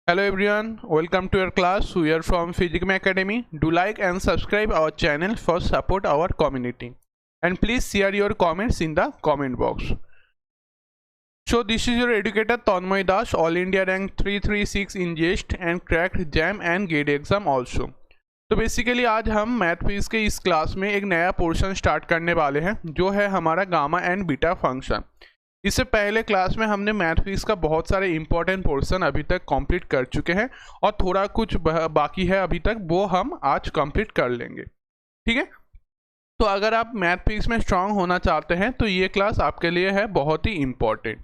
Hello everyone, welcome to your class. We are from Physicme Academy. Do like and subscribe our channel for support our community. And please share your comments in the comment box. So this is your educator Tanmay Das, All India rank 336 in GEST and cracked JAM and GATE exam also. तो basically आज हम math physics के इस class में एक नया portion start करने वाले हैं जो है हमारा गामा एंड बीटा फंक्शन। इससे पहले क्लास में हमने मैथ फिजिक्स का बहुत सारे इंपॉर्टेंट पोर्शन अभी तक कंप्लीट कर चुके हैं और थोड़ा कुछ बाकी है अभी तक, वो हम आज कंप्लीट कर लेंगे। ठीक है, तो अगर आप मैथ फिजिक्स में स्ट्रांग होना चाहते हैं तो ये क्लास आपके लिए है बहुत ही इम्पॉर्टेंट।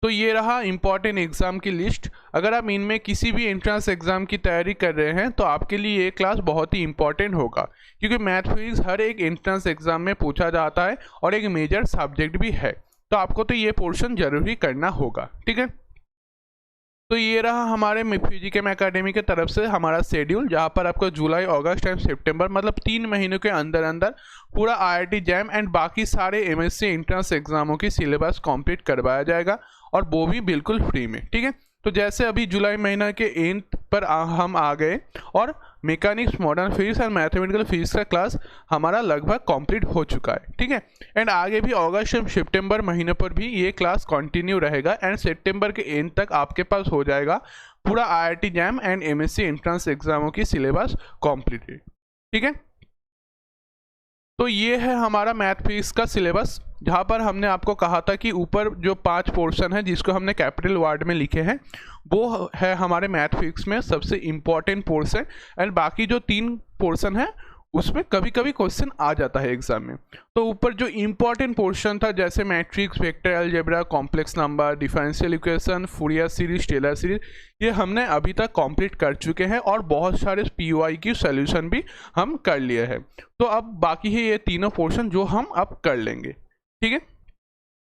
तो ये रहा इम्पॉर्टेंट एग्जाम की लिस्ट। अगर आप इनमें किसी भी एंट्रेंस एग्जाम की तैयारी कर रहे हैं तो आपके लिए ये क्लास बहुत ही इंपॉर्टेंट होगा, क्योंकि मैथ फिजिक्स हर एक एंट्रेंस एग्जाम में पूछा जाता है और एक मेजर सब्जेक्ट भी है, तो आपको तो ये पोर्शन जरूर ही करना होगा। ठीक है, तो ये रहा हमारे फिजिक्म एकेडमी के तरफ से हमारा शेड्यूल, जहाँ पर आपको जुलाई, अगस्त एंड सितंबर मतलब 3 महीनों के अंदर अंदर पूरा IIT जैम एंड बाकी सारे MSc एंट्रेंस एग्जामों की सिलेबस कंप्लीट करवाया जाएगा, और वो भी बिल्कुल फ्री में। ठीक है, तो जैसे अभी जुलाई महीना के एंड पर हम आ गए और mechanics, modern physics and mathematical physics का क्लास हमारा लगभग कंप्लीट हो चुका है। ठीक है, एंड आगे भी अगस्त और सितंबर महीने पर भी ये क्लास कंटिन्यू रहेगा एंड सितंबर के एंड तक आपके पास हो जाएगा पूरा IIT JAM and MSc entrance एग्जामों की सिलेबस कंप्लीटेड। ठीक है, तो ये है हमारा मैथ फिजिक्स का सिलेबस, जहाँ पर हमने आपको कहा था कि ऊपर जो 5 पोर्शन है जिसको हमने कैपिटल वर्ड में लिखे हैं वो है हमारे मैथ फिजिक्स में सबसे इम्पॉर्टेंट पोर्शन, एंड बाकी जो 3 पोर्शन है उसमें कभी कभी क्वेश्चन आ जाता है एग्जाम में। तो ऊपर जो इम्पॉर्टेंट पोर्शन था जैसे matrix, vector algebra, complex number, differential equation, Fourier series, Taylor series, ये हमने अभी तक कंप्लीट कर चुके हैं और बहुत सारे POI की सॉल्यूशन भी हम कर लिए हैं। तो अब बाकी है ये तीनों पोर्शन जो हम अब कर लेंगे। ठीक है,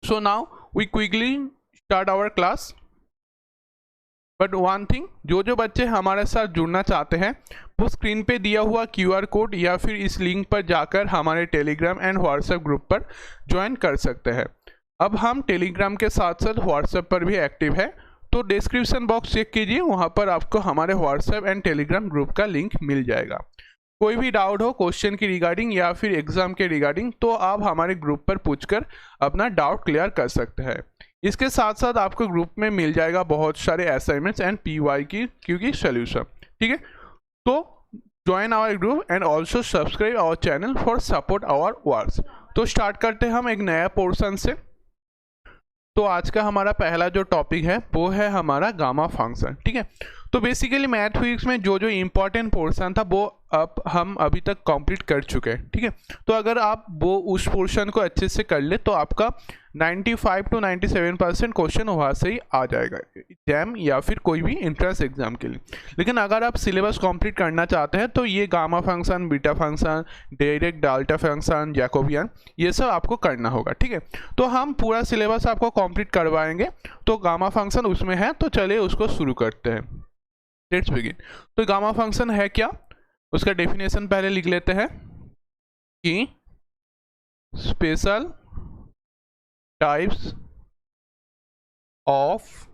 so now we quickly start our class. But one thing, जो बच्चे हमारे साथ जुड़ना चाहते हैं वो स्क्रीन पे दिया हुआ QR कोड या फिर इस लिंक पर जाकर हमारे टेलीग्राम एंड व्हाट्सएप ग्रुप पर ज्वाइन कर सकते हैं। अब हम टेलीग्राम के साथ साथ व्हाट्सएप पर भी एक्टिव है, तो डिस्क्रिप्शन बॉक्स चेक कीजिए, वहाँ पर आपको हमारे व्हाट्सएप एंड टेलीग्राम ग्रुप का लिंक मिल जाएगा। कोई भी डाउट हो क्वेश्चन की रिगार्डिंग या फिर एग्जाम के रिगार्डिंग तो आप हमारे ग्रुप पर पूछकर अपना डाउट क्लियर कर सकते हैं। इसके साथ साथ आपको ग्रुप में मिल जाएगा बहुत सारे असाइनमेंट्स एंड PY की सॉल्यूशन। ठीक है, तो join our group and also subscribe our channel for support our works. तो स्टार्ट करते हैं हम एक नया पोर्शन से। तो आज का हमारा पहला जो टॉपिक है वो है हमारा गामा फंक्शन। ठीक है, तो बेसिकली मैथ फिजिक्स में जो इम्पोर्टेंट पोर्शन था वो अब हम अभी तक कंप्लीट कर चुके हैं। ठीक है, तो अगर आप वो उस पोर्शन को अच्छे से कर ले तो आपका 95 to 97% क्वेश्चन वहाँ से ही आ जाएगा जैम या फिर कोई भी एंट्रेंस एग्जाम के लिए। लेकिन अगर आप सिलेबस कंप्लीट करना चाहते हैं तो ये gamma function, beta function, direct delta function, Jacobian, ये सब आपको करना होगा। ठीक है, तो हम पूरा सिलेबस आपको कंप्लीट करवाएंगे। तो गामा फंक्शन उसमें है, तो चलिए उसको शुरू करते हैं। Let's begin. तो गामा फंक्शन है क्या, उसका डेफिनेशन पहले लिख लेते हैं कि स्पेशल टाइप्स ऑफ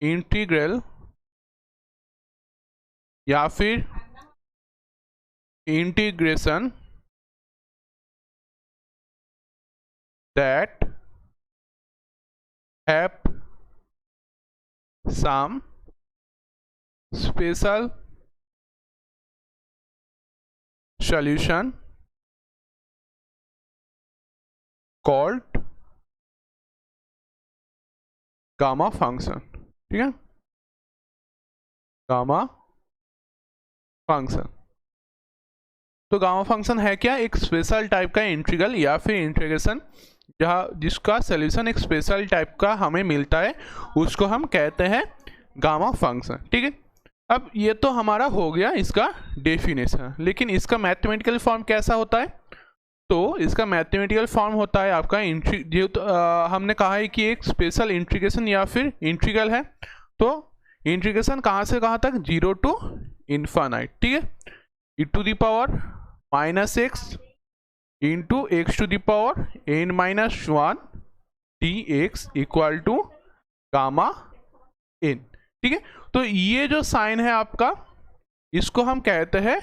इंटीग्रल या फिर integration that have some special solution called gamma function. ठीक है, गामा फंक्शन। तो गामा फंक्शन है क्या, एक स्पेशल टाइप का इंटीग्रल या फिर इंटीग्रेशन जिसका सॉल्यूशन एक स्पेशल टाइप का हमें मिलता है, उसको हम कहते हैं गामा फंक्शन। ठीक है, अब ये तो हमारा हो गया इसका डेफिनेशन, लेकिन इसका मैथमेटिकल फॉर्म कैसा होता है। तो इसका मैथमेटिकल फॉर्म होता है आपका हमने कहा है कि एक स्पेशल इंटीग्रेशन या फिर इंटीग्रल है, तो इंटीग्रेशन कहाँ से कहाँ तक, 0 to इन्फानाइट। ठीक है, e⁻⁻x into x⁻n−1 dx equal to gamma n। ठीक है। तो ये जो साइन है आपका, इसको हम कहते हैं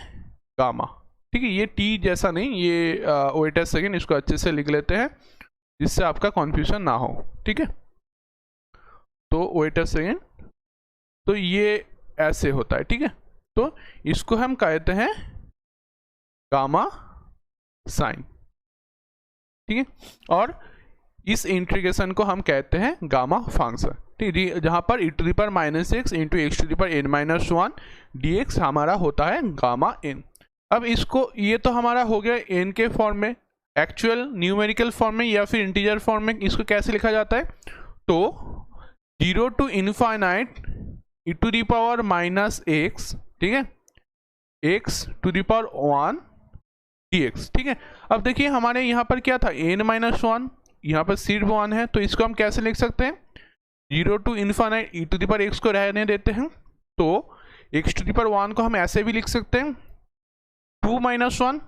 गामा। ठीक है, ये टी जैसा नहीं, ये वेट अ सेकेंड, इसको अच्छे से लिख लेते हैं जिससे आपका कन्फ्यूजन ना हो। ठीक है, तो वेट अ सेकेंड, तो ये ऐसे होता है। ठीक है, तो इसको हम कहते हैं गामा साइन। ठीक है, और इस इंटीग्रेशन को हम कहते हैं गामा फंक्शन। ठीक है, जहां पर e to the power minus x into x to the power n minus one d x हमारा होता है गामा n। अब इसको, ये तो हमारा हो गया n के फॉर्म में, एक्चुअल न्यूमेरिकल फॉर्म में या फिर इंटीजर फॉर्म में। इसको कैसे लिखा जाता है, तो 0 to infinite e to the power minus x, ठीक है, x to the power 1 dx। ठीक है, अब देखिए हमारे यहाँ पर क्या था, n माइनस वन, यहाँ पर सिर्फ 1 है, तो इसको हम कैसे लिख सकते हैं, 0 to infinite e to the power x को रहने देते हैं, तो x टू द पावर 1 को हम ऐसे भी लिख सकते हैं 2 माइनस वन,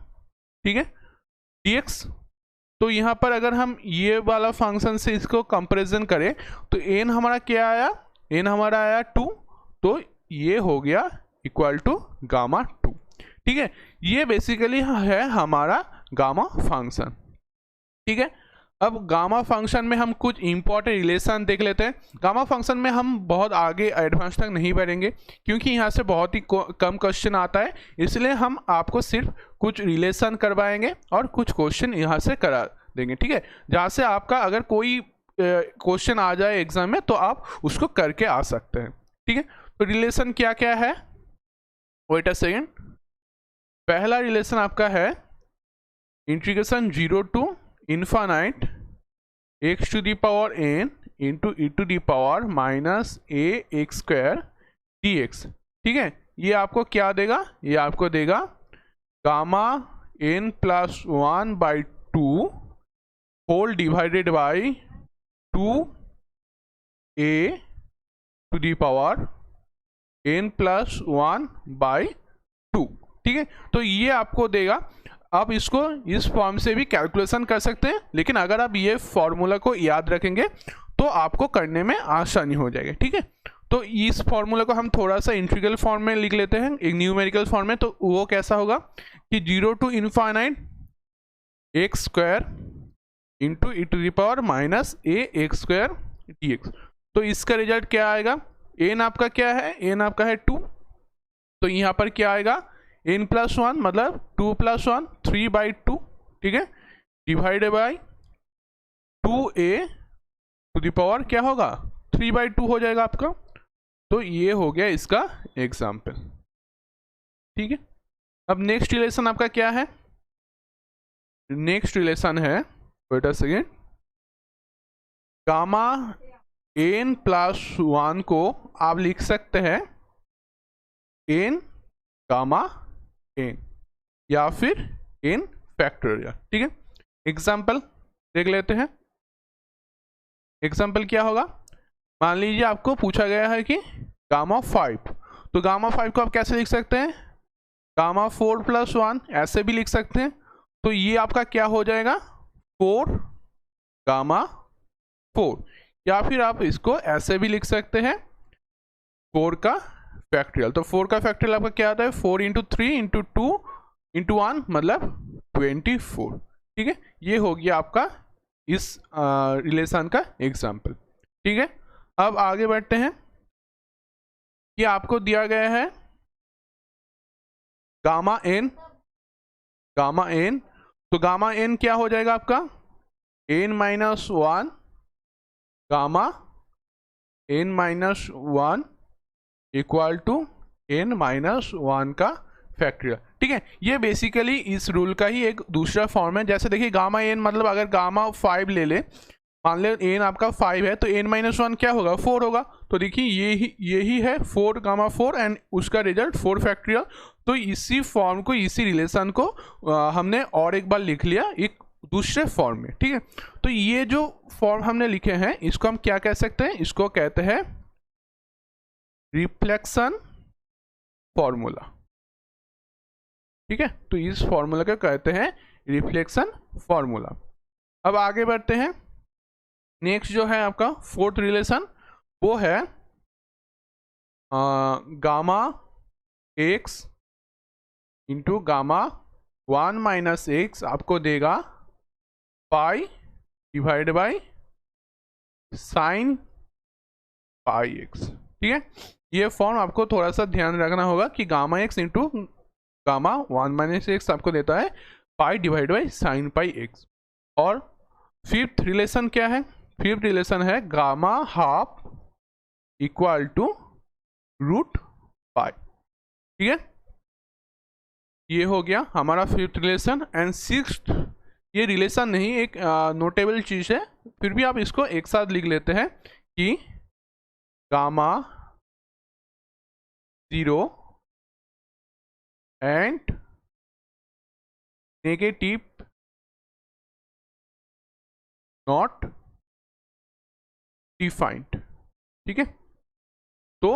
ठीक है, dx। तो यहाँ पर अगर हम ये वाला फंक्शन से इसको कंपैरिजन करें तो n हमारा क्या आया, n हमारा आया 2, तो ये हो गया इक्वल टू गामा 2। ठीक है, ये बेसिकली है हमारा गामा फंक्शन। ठीक है, अब गामा फंक्शन में हम कुछ इंपॉर्टेंट रिलेशन देख लेते हैं। गामा फंक्शन में हम बहुत आगे एडवांस तक नहीं बढ़ेंगे क्योंकि यहाँ से बहुत ही कम क्वेश्चन आता है, इसलिए हम आपको सिर्फ कुछ रिलेशन करवाएंगे और कुछ क्वेश्चन यहाँ से करा देंगे। ठीक है, जहाँ से आपका अगर कोई क्वेश्चन आ जाए एग्जाम में तो आप उसको करके आ सकते हैं। ठीक है, तो रिलेशन क्या क्या है, वेट अ सेकेंड। पहला रिलेशन आपका है integration 0 to infinite x to the power n into e to the power minus a x square dx। ठीक है, ये आपको क्या देगा, ये आपको देगा gamma n plus 1 by 2 whole divided by 2a to the power n plus 1 by 2। ठीक है, तो ये आपको देगा। आप इसको इस फॉर्म से भी कैलकुलेशन कर सकते हैं, लेकिन अगर आप ये फॉर्मूला को याद रखेंगे तो आपको करने में आसानी हो जाएगी। ठीक है, तो इस फॉर्मूला को हम थोड़ा सा इंटीग्रल फॉर्म में लिख लेते हैं, एक न्यूमेरिकल फॉर्म में। तो वो कैसा होगा कि 0 to infinite x square into e to the power minus a x square d x. तो इसका रिजल्ट क्या आएगा, n आपका क्या है, n आपका है 2, तो यहाँ पर क्या आएगा n प्लस 1 मतलब 2 प्लस 1 3 बाई 2। ठीक है, divided by 2a to the power क्या होगा 3 बाई 2 हो जाएगा आपका। तो ये हो गया इसका एग्जाम्पल। ठीक है, अब नेक्स्ट रिलेशन आपका क्या है, नेक्स्ट रिलेशन है, wait a second, gamma n plus 1 को आप लिख सकते हैं n गामा n या फिर n फैक्टोरियल। ठीक है, एग्जाम्पल देख लेते हैं। एग्जाम्पल क्या होगा, मान लीजिए आपको पूछा गया है कि गामा 5, तो गामा 5 को आप कैसे लिख सकते हैं, गामा 4 प्लस 1 ऐसे भी लिख सकते हैं। तो ये आपका क्या हो जाएगा 4 गामा 4, या फिर आप इसको ऐसे भी लिख सकते हैं 4 का फैक्टोरियल। तो 4 का फैक्टोरियल आपका क्या आता है 4 इंटू 3 इंटू 2 इंटू 1 मतलब 24। ठीक है, ये हो गया आपका इस रिलेशन का एग्जाम्पल। ठीक है, अब आगे बढ़ते हैं कि आपको दिया गया है गामा n, गामा n, तो गामा n क्या हो जाएगा आपका n minus 1 gamma n minus 1 equal to n minus 1 का फैक्टोरियल। ठीक है, ये बेसिकली इस रूल का ही एक दूसरा फॉर्म है। जैसे देखिए गामा n मतलब अगर गामा 5 ले ले, मान ले n आपका 5 है तो n माइनस 1 क्या होगा 4 होगा। तो देखिए यही है 4 गामा 4 एंड उसका रिजल्ट 4 फैक्टोरियल। तो इसी फॉर्म को, इसी रिलेशन को हमने और एक बार लिख लिया एक दूसरे फॉर्म में। ठीक है, तो ये जो फॉर्म हमने लिखे हैं इसको हम क्या कह सकते हैं, इसको कहते हैं रिफ्लेक्शन फॉर्मूला। ठीक है, तो इस फॉर्मूला को कहते हैं रिफ्लेक्शन फॉर्मूला। अब आगे बढ़ते हैं, नेक्स्ट जो है आपका फोर्थ रिलेशन वो है gamma x into gamma 1 minus x आपको देगा पाई divide by sine pi x. ठीक है, ये फॉर्म आपको थोड़ा सा ध्यान रखना होगा कि gamma x into gamma 1 minus x आपको देता है pi divide by sine pi x. और फिफ्थ रिलेशन क्या है? फिफ्थ रिलेशन है gamma half equal to root pi. ठीक है, ये हो गया हमारा फिफ्थ रिलेशन। एंड सिक्स्थ, ये रिलेशन नहीं, एक नोटेबल चीज़ है, फिर भी आप इसको एक साथ लिख लेते हैं कि gamma 0 and negative not defined. ठीक है, तो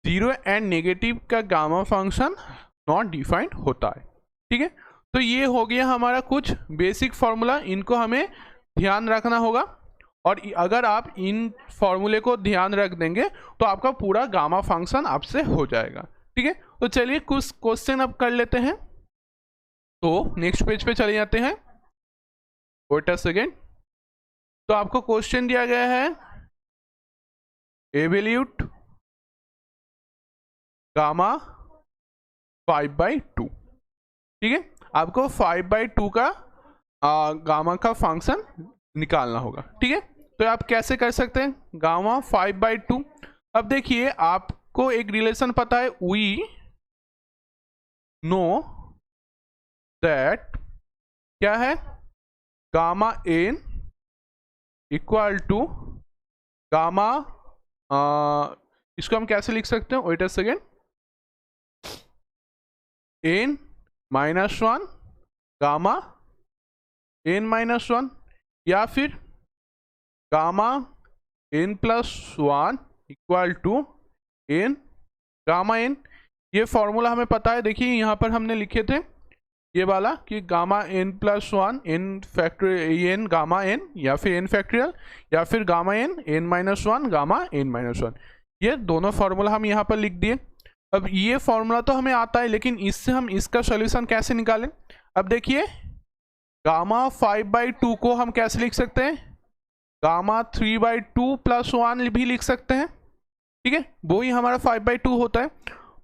0 एंड नेगेटिव का गामा फंक्शन नॉट डिफाइंड होता है। ठीक है, तो ये हो गया हमारा कुछ बेसिक फॉर्मूला, इनको हमें ध्यान रखना होगा। और अगर आप इन फॉर्मूले को ध्यान रख देंगे तो आपका पूरा गामा फंक्शन आपसे हो जाएगा। ठीक है, तो चलिए कुछ क्वेश्चन अब कर लेते हैं। तो नेक्स्ट पेज पे चले जाते हैं। Wait a second. तो आपको क्वेश्चन दिया गया है एवेल्यूट गामा 5/2। ठीक है, आपको 5/2 का गामा का फंक्शन निकालना होगा। ठीक है, तो आप कैसे कर सकते हैं? गामा 5/2। अब देखिए, आपको एक रिलेशन पता है, वी नो दैट क्या है, gamma n equal to gamma, इसको हम कैसे लिख सकते हैं? Wait a second, n minus 1 gamma n minus 1, या फिर gamma n plus 1 equal to n gamma n. ये फॉर्मूला हमें पता है, देखिए यहाँ पर हमने लिखे थे ये वाला कि gamma n plus 1 n factorial n gamma n, या फिर एन फैक्टोरियल, या फिर gamma n minus 1 gamma n minus 1। ये दोनों फार्मूला हम यहाँ पर लिख दिए। अब ये फॉर्मूला तो हमें आता है, लेकिन इससे हम इसका सोल्यूशन कैसे निकालें? अब देखिए, गामा 5/2 को हम कैसे लिख सकते हैं? गामा 3/2 प्लस 1 भी लिख सकते हैं। ठीक है, वो ही हमारा 5/2 होता है।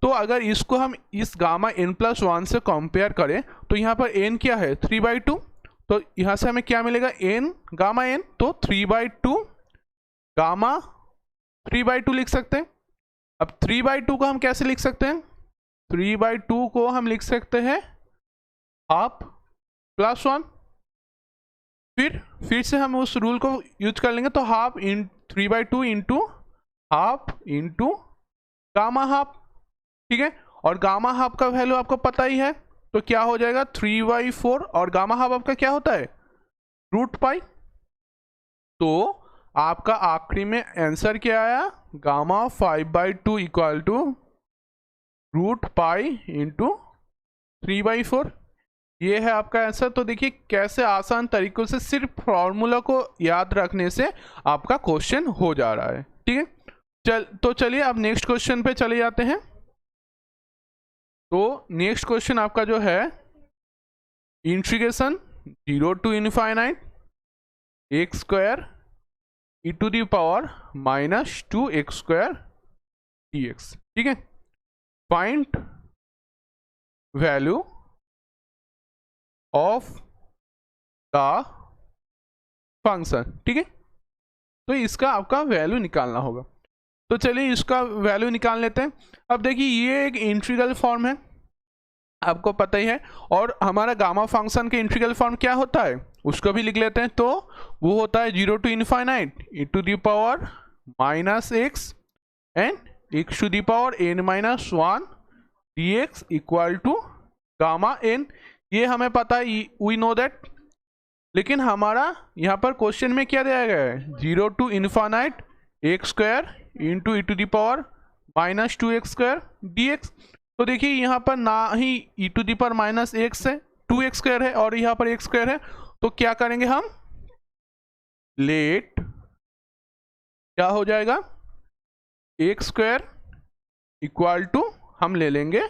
तो अगर इसको हम इस गामा एन प्लस 1 से कंपेयर करें तो यहाँ पर एन क्या है? 3/2। तो यहाँ से हमें क्या मिलेगा? एन गामा एन, तो 3/2 गामा 3/2 लिख सकते हैं। अब 3/2 को हम कैसे लिख सकते हैं? 3/2 को हम लिख सकते हैं हाफ प्लस 1। फिर से हम उस रूल को यूज कर लेंगे, तो half in 3/2 into half into gamma half. ठीक है, और गामा हाफ का वैल्यू आपको पता ही है, तो क्या हो जाएगा? 3/4, और गामा हाफ आपका क्या होता है? Root pi. तो आपका आखिरी में आंसर क्या आया? Gamma 5/2 equal to root pi into 3/4। ये है आपका आंसर। तो देखिए कैसे आसान तरीकों से सिर्फ फॉर्मूला को याद रखने से आपका क्वेश्चन हो जा रहा है। ठीक है, तो चलिए अब नेक्स्ट क्वेश्चन पे चले जाते हैं। तो नेक्स्ट क्वेश्चन आपका जो है, integration 0 to infinite x square e to the power -2x² dx। ठीक है, find value of the function. ठीक है, तो इसका आपका वैल्यू निकालना होगा। तो चलिए इसका वैल्यू निकाल लेते हैं। अब देखिए, ये एक इंटीग्रल फॉर्म है, आपको पता ही है, और हमारा गामा फंक्शन के इंटीग्रल फॉर्म क्या होता है उसको भी लिख लेते हैं। तो वो होता है 0 to infinite e to the power -x and x to the power n-1 dx equal to gamma n। ये हमें पता है, वी नो दैट। लेकिन हमारा यहाँ पर क्वेश्चन में क्या दिया गया है? 0 to infinite x² into e to the power -2x² dx। तो देखिए यहाँ पर ना ही e to the power -x है, 2x² है, और यहाँ पर x² है। तो क्या करेंगे हम? लेट क्या हो जाएगा? x² इक्वल टू हम ले लेंगे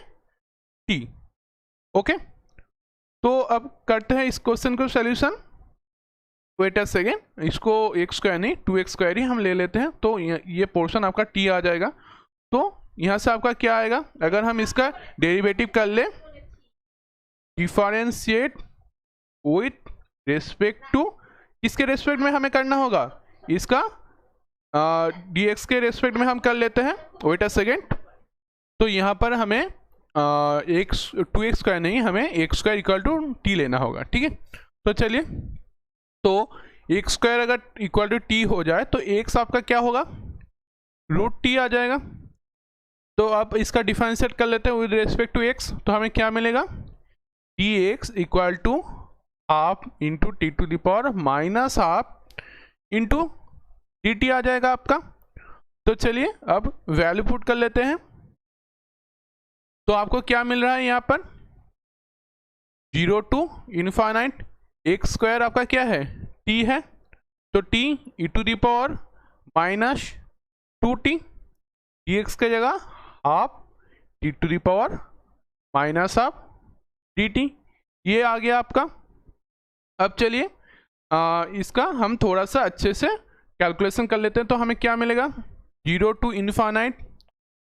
t। ओके, तो अब करते हैं इस क्वेश्चन को सोल्यूशन। वेट अ सेकेंड, इसको x स्क्वायर नहीं 2x स्क्वायर ही हम ले लेते हैं, तो ये पोर्शन आपका t आ जाएगा। तो यहाँ से आपका क्या आएगा, अगर हम इसका डेरिवेटिव कर ले, डिफरेंशिएट विथ रेस्पेक्ट टू, किसके रेस्पेक्ट में हमें करना होगा, इसका dx के रेस्पेक्ट में हम कर लेते हैं। वेट अ सेकेंड, तो यहाँ पर हमें 2x स्क्वायर नहीं, हमें x square equal to t लेना होगा। ठीक है, तो चलिए, तो x स्क्वायर अगर इक्वल टू t हो जाए तो x आपका क्या होगा, रूट t आ जाएगा। तो आप इसका डिफरेंशिएट कर लेते हैं विद रेस्पेक्ट टू x, तो हमें क्या मिलेगा, dx equal to half into t to the power minus half into dt आ जाएगा आपका। तो चलिए अब वैल्यू पुट कर लेते हैं, तो आपको क्या मिल रहा है यहाँ पर, 0 टू इनफाइनाइट, एक्स स्क्वायर आपका क्या है, t है, तो t e to the power minus 2t, dx की जगह half t to the power minus half dt, ये आ गया आपका। अब चलिए इसका हम थोड़ा सा अच्छे से कैलकुलेशन कर लेते हैं, तो हमें क्या मिलेगा, 0 टू इनफाइनाइट,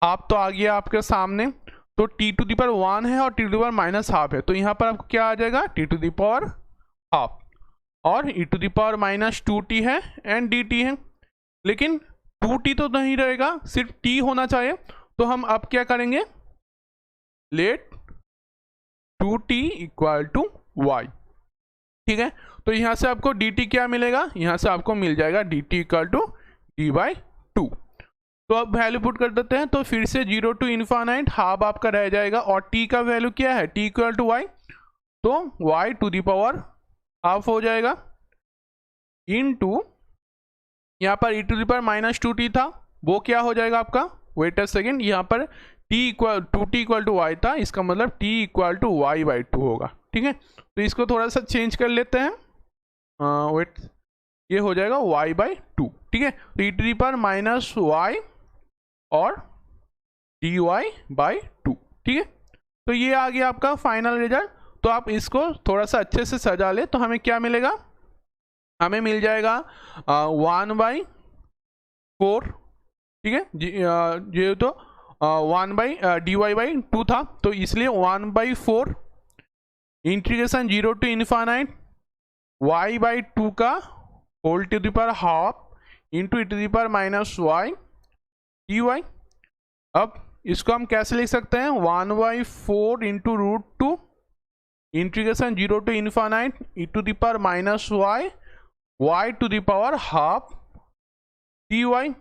हाफ तो आ गया आपके सामने, तो t टू द पावर 1 है और t to the power minus half है, तो यहाँ पर आपको क्या आ जाएगा, t to the power half, और e to the power minus 2t है एंड dt है, लेकिन 2t तो नहीं रहेगा, सिर्फ t होना चाहिए। तो हम अब क्या करेंगे, late 2t equal to y। ठीक है, तो यहाँ से आपको dt क्या मिलेगा, यहाँ से आपको मिल जाएगा dt इक्वल टू d/2। तो अब वैल्यू पुट कर देते हैं, तो फिर से 0 टू इनफाइनाइट, हाफ आपका रह जाएगा, और t का वैल्यू क्या है, t इक्वल टू y, तो y to the power half हो जाएगा इनटू, यहाँ पर e to the power minus 2t था, वो क्या हो जाएगा आपका, वेट अ सेकेंड, यहाँ पर t इक्वल टू y था, इसका मतलब t इक्वल टू y/2 होगा। ठीक है, तो इसको थोड़ा सा चेंज कर लेते हैं, वेट, ये हो जाएगा y/2। ठीक है, तो e to the power minus y और dy/2। ठीक है, तो ये आ गया आपका फाइनल रिजल्ट। तो आप इसको थोड़ा सा अच्छे से सजा ले, तो हमें क्या मिलेगा, हमें मिल जाएगा 1/4। ठीक है, ये तो 1/dy/2 था, तो इसलिए 1/4 इंटीग्रेशन 0 टू इनफाइनाइट y/2 का whole to the power half into e to the power minus y dy। अब इसको हम कैसे लिख सकते हैं, 1/4 into root 2 integration 0 to infinite e to the power minus y to the power half dy।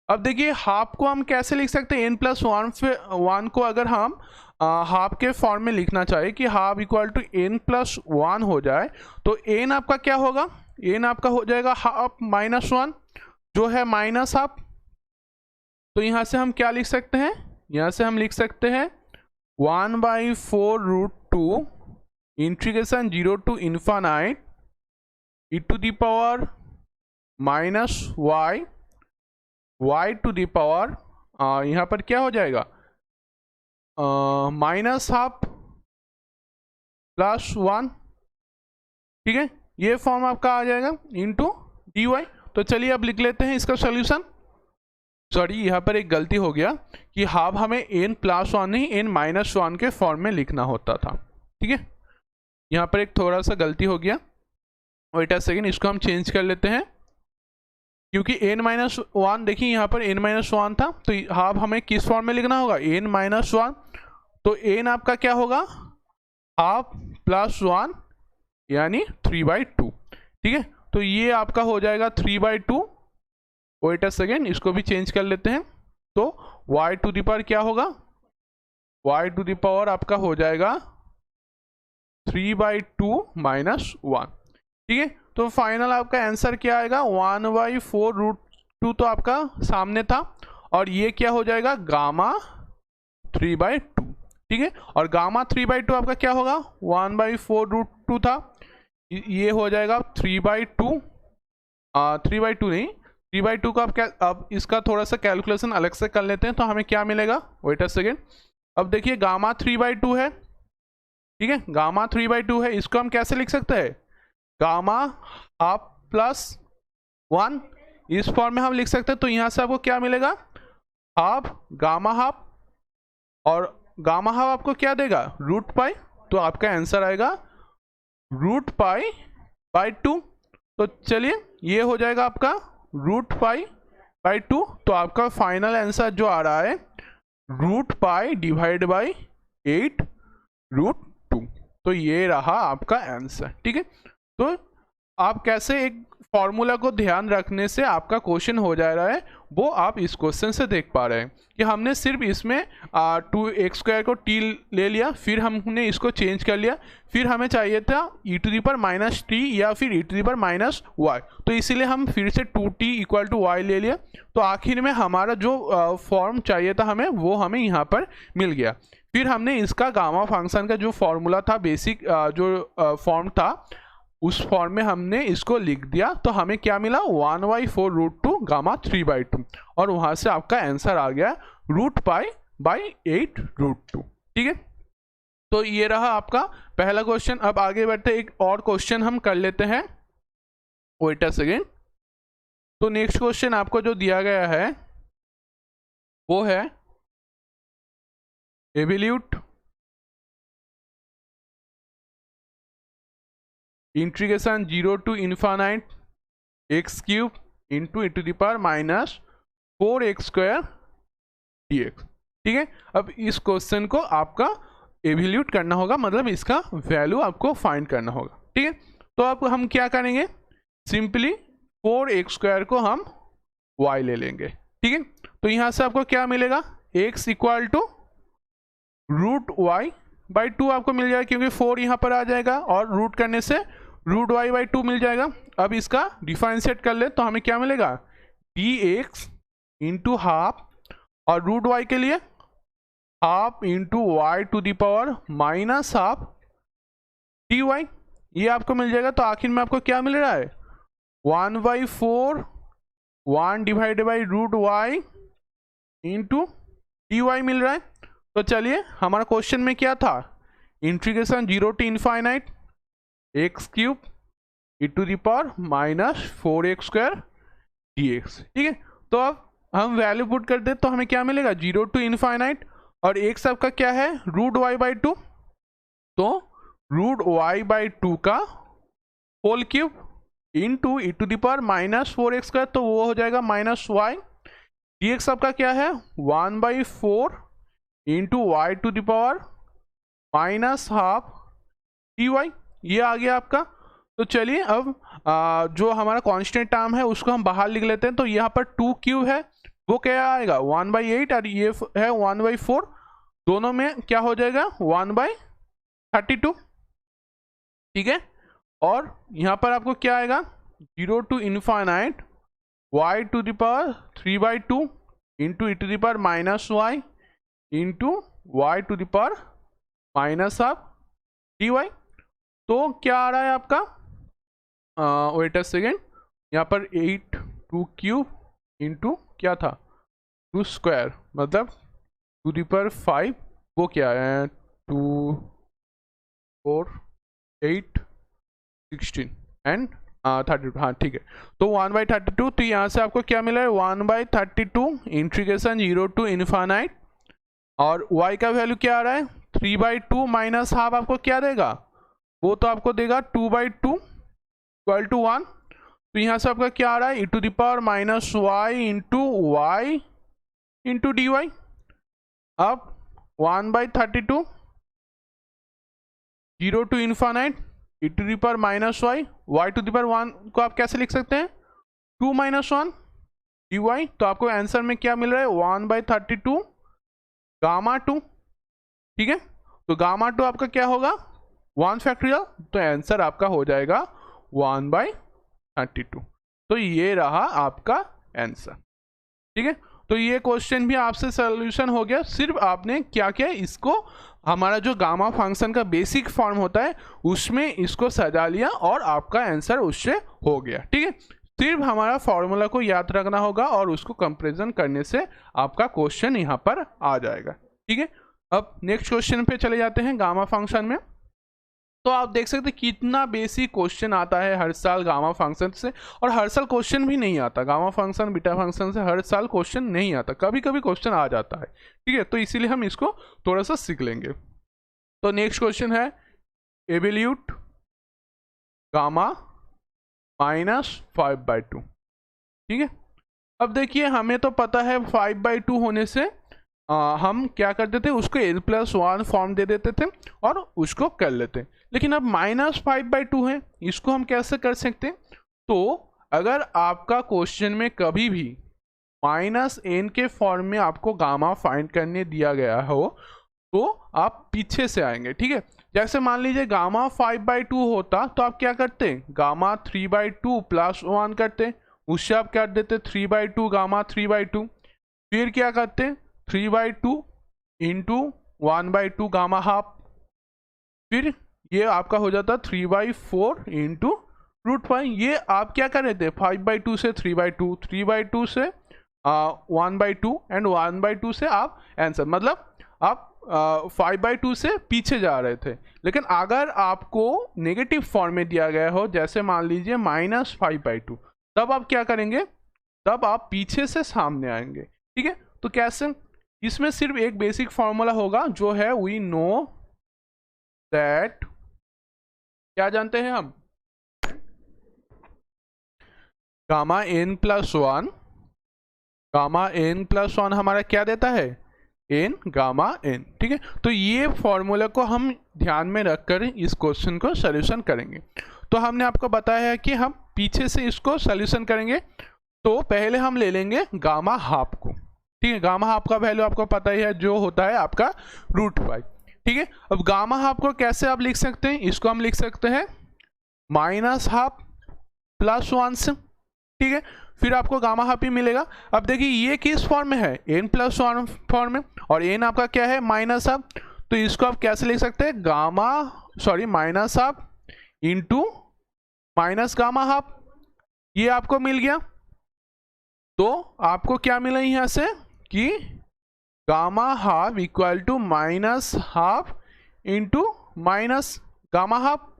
अब देखिए हाफ को हम कैसे लिख सकते हैं, n+1 को अगर हम हाफ के फॉर्म में लिखना चाहिए कि हाफ इक्वल टू n+1 हो जाए, तो n आपका क्या होगा, n आपका हो जाएगा हाफ माइनस 1 जो है माइनस हाफ। तो यहाँ से हम क्या लिख सकते हैं, यहाँ से हम लिख सकते हैं 1/4 root 2 integration 0 to infinite e to the power minus y to the power, यहाँ पर क्या हो जाएगा, माइनस हाफ प्लस 1। ठीक है, ये फॉर्म आपका आ जाएगा इनटू dy। तो चलिए अब लिख लेते हैं इसका सॉल्यूशन। सॉरी, यहाँ पर एक गलती हो गया कि हाफ हमें n+1 नहीं n-1 के फॉर्म में लिखना होता था। ठीक है, यहाँ पर एक थोड़ा सा गलती हो गया, वेट अ सेकेंड, इसको हम चेंज कर लेते हैं, क्योंकि n-1 देखिए यहाँ पर n-1 था, तो हाफ हमें किस फॉर्म में लिखना होगा, n-1, तो n आपका क्या होगा, हाफ प्लस 1 यानी 3/2। ठीक है, तो ये आपका हो जाएगा 3/2। वेट अ सेकेंड, इसको भी चेंज कर लेते हैं, तो y टू द पावर क्या होगा, y टू द पावर आपका हो जाएगा 3/2 माइनस 1। ठीक है, तो फाइनल आपका आंसर क्या आएगा, 1/4 रूट 2 तो आपका सामने था, और ये क्या हो जाएगा, गामा 3/2। ठीक है, और गामा 3/2 आपका क्या होगा, 1/4 रूट 2 था, ये हो जाएगा 3/2, 3/2 नहीं 3/2 का अब इसका थोड़ा सा कैलकुलेशन अलग से कर लेते हैं तो हमें क्या मिलेगा, वेट अ सेकेंड। अब देखिए गामा 3/2 है, ठीक है, गामा 3/2 है, इसको हम कैसे लिख सकते हैं, गामा हाफ प्लस 1, इस फॉर्म में हम लिख सकते हैं। तो यहाँ से आपको क्या मिलेगा, हाफ गामा हाफ, और गामा हाफ आपको क्या देगा, रूट पाई, तो आपका आंसर आएगा रूट पाई बाई 2। तो चलिए ये हो जाएगा आपका रूट पाई बाई 2। तो आपका फाइनल आंसर जो आ रहा है root pi divide by 8 root 2। तो ये रहा आपका आंसर, ठीक है। तो आप कैसे एक फॉर्मूला को ध्यान रखने से आपका क्वेश्चन हो जा रहा है, वो आप इस क्वेश्चन से देख पा रहे हैं कि हमने सिर्फ इसमें 2x² को t ले लिया, फिर हमने इसको चेंज कर लिया, फिर हमें चाहिए था e⁻t या फिर e⁻y, तो इसीलिए हम फिर से 2t = y ले लिया। तो आखिर में हमारा जो फॉर्म चाहिए था हमें, वो हमें यहाँ पर मिल गया। फिर हमने इसका गामा फंक्शन का जो फॉर्मूला था, बेसिक जो फॉर्म था, उस फॉर्म में हमने इसको लिख दिया। तो हमें क्या मिला, 1/4 रूट 2 गामा 3/2, और वहां से आपका आंसर आ गया रूट पाई बाई 8 रूट 2, ठीक है। तो ये रहा आपका पहला क्वेश्चन। अब आगे बढ़ते एक और क्वेश्चन हम कर लेते हैं, वेट अ सेकेंड। तो नेक्स्ट क्वेश्चन आपको जो दिया गया है वो है evaluate integration 0 to ∞ x³ into e⁻⁴x² dx, ठीक है। अब इस क्वेश्चन को आपका एवल्यूट करना होगा, मतलब इसका वैल्यू आपको फाइंड करना होगा, ठीक है। तो अब हम क्या करेंगे, सिंपली 4x² को हम y ले लेंगे, ठीक है। तो यहाँ से आपको क्या मिलेगा, x = √y/2 आपको मिल जाएगा, क्योंकि 4 यहाँ पर आ जाएगा और रूट करने से √y/2 मिल जाएगा। अब इसका डिफरेंशिएट कर ले तो हमें क्या मिलेगा, dx इंटू हाफ, और √y के लिए हाफ इंटू y⁻⁻½ dy, ये आपको मिल जाएगा। तो आखिर में आपको क्या मिल रहा है, 1/4 1 divide by √y into dy मिल रहा है। तो चलिए हमारा क्वेश्चन में क्या था, integration 0 to ∞ x³ e⁻⁴x² dx, ठीक है। तो अब हम वैल्यू पुट कर दे तो हमें क्या मिलेगा, 0 to ∞, और x आपका क्या है, √y/2, तो √y/2 का होल क्यूब इंटू e⁻⁴x², तो वो हो जाएगा -y। dx आपका क्या है, 1/4 इंटू y⁻⁻½ dy, ये आ गया आपका। तो चलिए अब जो हमारा कांस्टेंट टर्म है उसको हम बाहर लिख लेते हैं। तो यहाँ पर 2³ है, वो क्या आएगा 1/8, और ये है 1/4, दोनों में क्या हो जाएगा 1/32, ठीक है। और यहाँ पर आपको क्या आएगा, 0 to ∞ y⁻³ into e⁻⁻y into y⁻⁻½ dy। तो क्या आ रहा है आपका, वेट अ सेकेंड, यहाँ पर 2³ इंटू क्या था 2², मतलब 2⁵, वो क्या है 2 4 8 16 एंड 32, हाँ ठीक है। तो 1/32, तो यहाँ से आपको क्या मिला है, 1/32 इंटीग्रेशन 0 to ∞, और y का वैल्यू क्या आ रहा है, 3/2 माइनस हाफ आपको क्या देगा, वो तो आपको देगा 2/2 = 1। तो यहाँ से आपका क्या आ रहा है, e⁻⁻y into y into dy। अब 1/32 0 to ∞ e⁻⁻y y⁻1 को आप कैसे लिख सकते हैं, 2 - 1 dy। तो आपको आंसर में क्या मिल रहा है, 1/32 गामा 2, ठीक है। तो गामा 2 आपका क्या होगा 1 फैक्टोरियल, तो आंसर आपका हो जाएगा 1/32। तो ये रहा आपका आंसर, ठीक है। तो ये क्वेश्चन भी आपसे सॉल्यूशन हो गया। सिर्फ आपने क्या किया, इसको हमारा जो गामा फंक्शन का बेसिक फॉर्म होता है उसमें इसको सजा लिया और आपका आंसर उससे हो गया, ठीक है। सिर्फ हमारा फॉर्मूला को याद रखना होगा और उसको कंपैरिजन करने से आपका क्वेश्चन यहाँ पर आ जाएगा। ठीक है, अब नेक्स्ट क्वेश्चन पे चले जाते हैं गामा फंक्शन में। तो आप देख सकते हैं कितना बेसिक क्वेश्चन आता है हर साल गामा फंक्शन से, और हर साल क्वेश्चन भी नहीं आता गामा फंक्शन बीटा फंक्शन से, हर साल क्वेश्चन नहीं आता, कभी कभी क्वेश्चन आ जाता है। ठीक है, तो इसीलिए हम इसको थोड़ा सा सीख लेंगे। तो नेक्स्ट क्वेश्चन है एवल्यूट गामा -5/2। ठीक है, अब देखिए हमें तो पता है 5/2 होने से हम क्या करते थे, उसको l+1 फॉर्म दे देते थे और उसको कर लेते। लेकिन अब -5/2 है, इसको हम कैसे कर सकते? तो अगर आपका क्वेश्चन में कभी भी -n के फॉर्म में आपको गामा फाइंड करने दिया गया हो तो आप पीछे से आएंगे। ठीक है, जैसे मान लीजिए गामा 5/2 होता तो आप क्या करते, गामा 3/2 +1 करते, उससे आप क्या देते 3/2 गामा 3/2, फिर क्या करते 3/2 इंटू 1/2 गामा हाफ, फिर ये आपका हो जाता 3/4 इंटू √5। ये आप क्या कर रहे थे 5/2 से 3/2, 3/2 से 1/2 एंड 1/2 से आप आंसर, मतलब आप 5/2 से पीछे जा रहे थे। लेकिन अगर आपको नेगेटिव फॉर्म में दिया गया हो, जैसे मान लीजिए -5/2, तब आप क्या करेंगे, तब आप पीछे से सामने आएंगे। ठीक है, तो कैसे, इसमें सिर्फ एक बेसिक फॉर्मूला होगा जो है वी नो दैट, क्या जानते हैं हम, गामा n+1, गामा n+1 हमारा क्या देता है, n गामा n। ठीक है, तो ये फॉर्मूला को हम ध्यान में रखकर इस क्वेश्चन को सॉल्यूशन करेंगे। तो हमने आपको बताया है कि हम पीछे से इसको सॉल्यूशन करेंगे। तो पहले हम ले लेंगे गामा हाफ को। ठीक है, गामा हाफ का वैल्यू आपको पता ही है, जो होता है आपका √5। ठीक है, अब गामा हाफ को कैसे आप लिख सकते हैं, इसको हम लिख सकते हैं -12 +1 से। ठीक है, फिर आपको गामा हाफ ही मिलेगा। अब देखिए ये किस फॉर्म में है, n+1 फॉर्म में, और n आपका क्या है -12, तो इसको आप कैसे लिख सकते हैं, -12 इंटू गामा हाफ, ये आपको मिल गया। तो आपको क्या मिला यहाँ से कि gamma half equal to -12 into gamma half.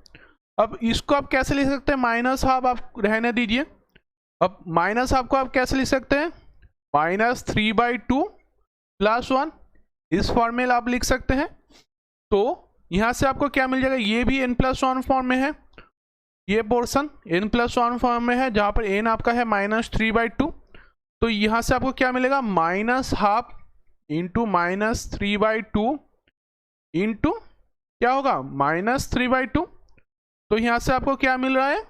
अब इसको आप कैसे लिख सकते हैं, -12 आप रहने दीजिए, अब -12 को आप कैसे लिख सकते हैं, -3/2 +1, इस फॉर्म में आप लिख सकते हैं। तो यहाँ से आपको क्या मिल जाएगा, ये भी n+1 फॉर्म में है, ये पोर्शन n+1 फॉर्म में है, जहाँ पर n आपका है -3/2। तो यहाँ से आपको क्या मिलेगा, -12 इंटू -3/2 इंटू क्या होगा -3/2। तो यहाँ से आपको क्या मिल रहा है,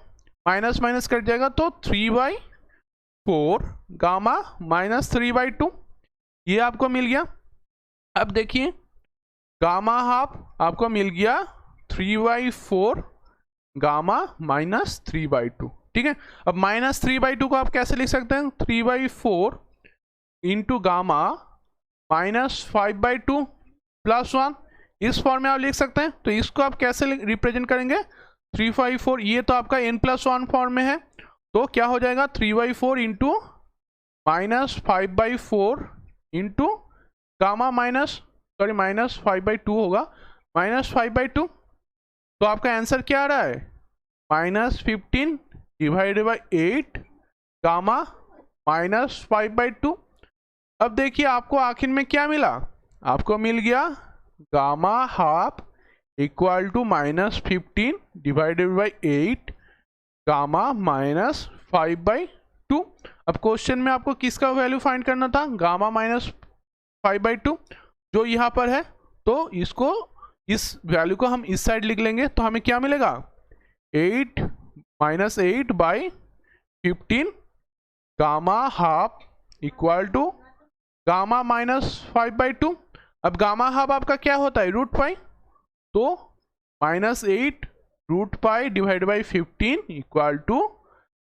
माइनस माइनस कट जाएगा, तो 3/4 गामा -3/2, ये आपको मिल गया। अब देखिए गामा हाफ आपको मिल गया 3/4 गामा -3/2। ठीक है, अब -3/2 को आप कैसे लिख सकते हैं, 3/4 इंटू गामा -5/2 +1, इस फॉर्म में आप लिख सकते हैं। तो इसको आप कैसे रिप्रेजेंट करेंगे, 3/4, ये तो आपका n+1 फॉर्म में है, तो क्या हो जाएगा 3/4 इंटू -5/4 इंटू गामा -5/2 होगा, -5/2। तो आपका आंसर क्या आ रहा है, -15 / 8 गामा -5/2। अब देखिए आपको आखिर में क्या मिला, आपको मिल गया gamma half equal to -15 / 8 gamma -5/2। अब क्वेश्चन में आपको किसका वैल्यू फाइंड करना था, गामा -5/2 जो यहाँ पर है। तो इसको, इस वैल्यू को हम इस साइड लिख लेंगे, तो हमें क्या मिलेगा, 8 -8/15 gamma half equal to gamma -5/2। अब गामा हाफ आपका क्या होता है, √5, तो -8 √5 / 15 इक्वल टू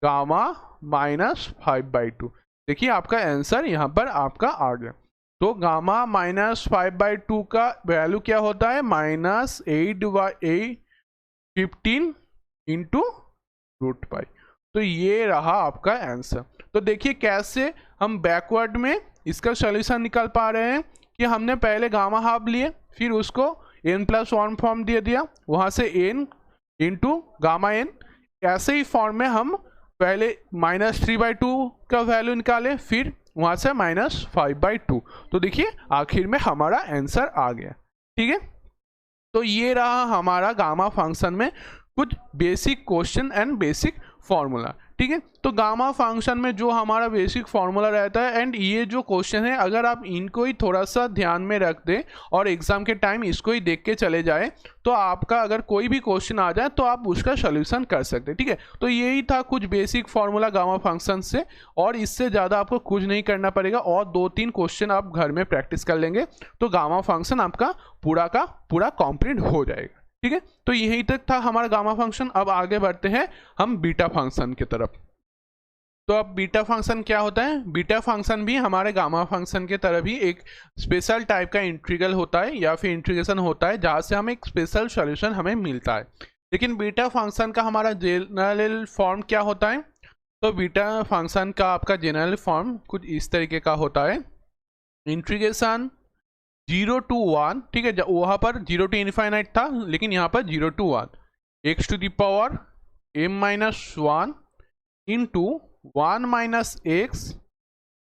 गामा -5/2। देखिए आपका आंसर यहाँ पर आपका आ गया। तो गामा -5/2 का वैल्यू क्या होता है, -8/15 इंटू √5। तो ये रहा आपका आंसर। तो देखिए कैसे हम बैकवर्ड में इसका सॉल्यूशन निकाल पा रहे हैं कि हमने पहले गामा हाफ लिए, फिर उसको n+1 फॉर्म दे दिया, वहाँ से n इंटू गामा n, ऐसे ही फॉर्म में हम पहले -3/2 का वैल्यू निकाले, फिर वहाँ से -5/2। तो देखिए आखिर में हमारा आंसर आ गया। ठीक है, तो ये रहा हमारा गामा फंक्शन में कुछ basic question and basic formula. ठीक है, तो गामा फंक्शन में जो हमारा बेसिक फॉर्मूला रहता है एंड ये जो क्वेश्चन है, अगर आप इनको ही थोड़ा सा ध्यान में रख दें और एग्जाम के टाइम इसको ही देख के चले जाए, तो आपका अगर कोई भी क्वेश्चन आ जाए तो आप उसका सोल्यूशन कर सकते हैं। ठीक है, तो यही था कुछ बेसिक फॉर्मूला गामा फंक्शन से, और इससे ज़्यादा आपको कुछ नहीं करना पड़ेगा, और 2-3 क्वेश्चन आप घर में प्रैक्टिस कर लेंगे तो गामा फंक्शन आपका पूरा का पूरा कंप्लीट हो जाएगा। ठीक है, तो यही तक था हमारा गामा फंक्शन। अब आगे बढ़ते हैं हम बीटा फंक्शन की तरफ। तो अब बीटा फंक्शन क्या होता है? बीटा फंक्शन भी हमारे गामा फंक्शन के तरह भी एक स्पेशल टाइप का इंटीग्रल होता है या फिर इंटीग्रेशन होता है, जहाँ से हमें एक स्पेशल सॉल्यूशन हमें मिलता है। लेकिन बीटा फंक्शन का हमारा जनरल फॉर्म क्या होता है? तो बीटा फंक्शन का आपका जनरल फॉर्म कुछ इस तरीके का होता है, इंटीग्रेशन 0 to 1। ठीक है, वहाँ पर 0 to इनफाइनाइट था, लेकिन यहाँ पर 0 to 1 x⁻m - 1 into 1 - x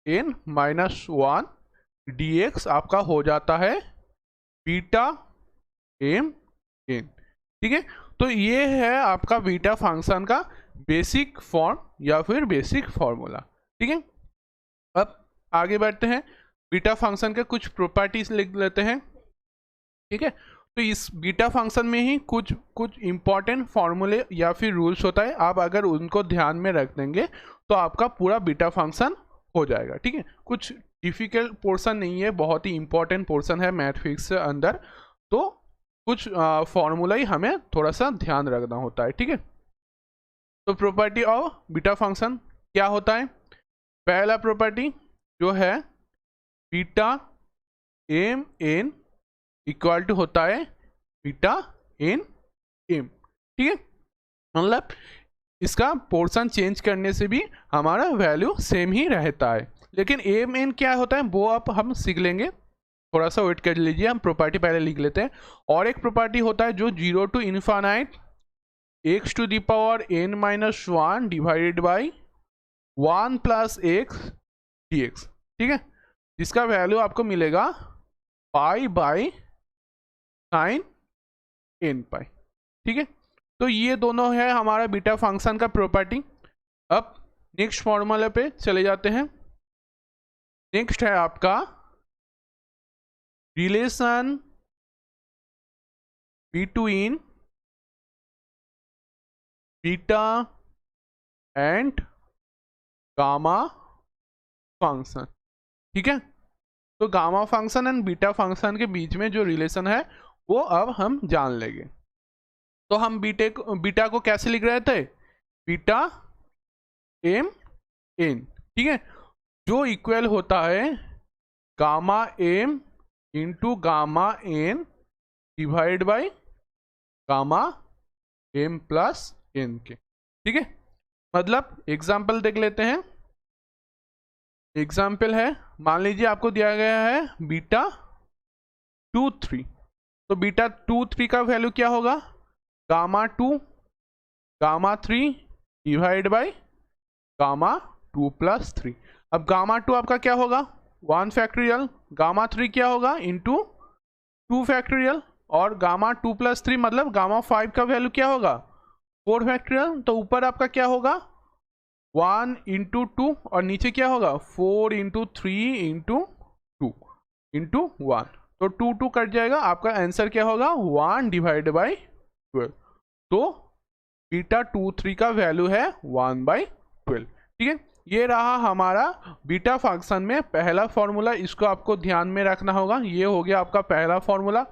n - 1 dx आपका हो जाता है बीटा m n। ठीक है, तो ये है आपका बीटा फंक्शन का बेसिक फॉर्म या फिर बेसिक फॉर्मूला। ठीक है, अब आगे बढ़ते हैं, बीटा फंक्शन के कुछ प्रॉपर्टीज लिख लेते हैं। ठीक है, तो इस बीटा फंक्शन में ही कुछ इंपॉर्टेंट फॉर्मूले या फिर रूल्स होता है, आप अगर उनको ध्यान में रख देंगे तो आपका पूरा बीटा फंक्शन हो जाएगा। ठीक है, कुछ डिफिकल्ट पोर्शन नहीं है, बहुत ही इंपॉर्टेंट पोर्शन है मैथमेटिक्स के अंदर, तो कुछ फॉर्मूला ही हमें थोड़ा सा ध्यान रखना होता है। ठीक है, तो प्रॉपर्टी ऑफ बीटा फंक्शन क्या होता है? पहला प्रॉपर्टी जो है beta m n equal to होता है बीटा n m। ठीक है, मतलब इसका पोर्शन चेंज करने से भी हमारा वैल्यू सेम ही रहता है, लेकिन m n क्या होता है वो अब हम सीख लेंगे, थोड़ा सा वेट कर लीजिए, हम प्रॉपर्टी पहले लिख लेते हैं। और एक प्रॉपर्टी होता है जो 0 to infinite x⁻n - 1 divided by 1 + x dx। ठीक है, जिसका वैल्यू आपको मिलेगा π/sin nπ। ठीक है, तो ये दोनों है हमारा बीटा फंक्शन का प्रॉपर्टी। अब नेक्स्ट फॉर्मूला पे चले जाते हैं। नेक्स्ट है आपका relation between beta and gamma function. ठीक है, तो gamma function and beta function के बीच में जो रिलेशन है वो अब हम जान लेंगे। तो हम बीटा को कैसे लिख रहे थे? Beta m n। ठीक है, जो इक्वल होता है gamma m into gamma n divide by gamma m + n के। ठीक है, मतलब एग्जाम्पल देख लेते हैं। एग्जाम्पल है, मान लीजिए आपको दिया गया है बीटा 2 3, तो बीटा 2 3 का वैल्यू क्या होगा? Gamma 2 gamma 3 divide by gamma 2 + 3। अब गामा 2 आपका क्या होगा? 1 फैक्टोरियल, गामा 3 क्या होगा? इंटू 2 फैक्टोरियल, और गामा 2 + 3 मतलब गामा 5 का वैल्यू क्या होगा? 4 फैक्टोरियल। तो ऊपर आपका क्या होगा? 1 × 2, और नीचे क्या होगा? 4 × 3 × 2 × 1, तो 2 2 कट जाएगा, आपका आंसर क्या होगा? 1 डिवाइड बाई 12। तो बीटा 2 3 का वैल्यू है 1/12। ठीक है, ये रहा हमारा बीटा फंक्शन में पहला फॉर्मूला, इसको आपको ध्यान में रखना होगा। ये हो गया आपका पहला फॉर्मूला।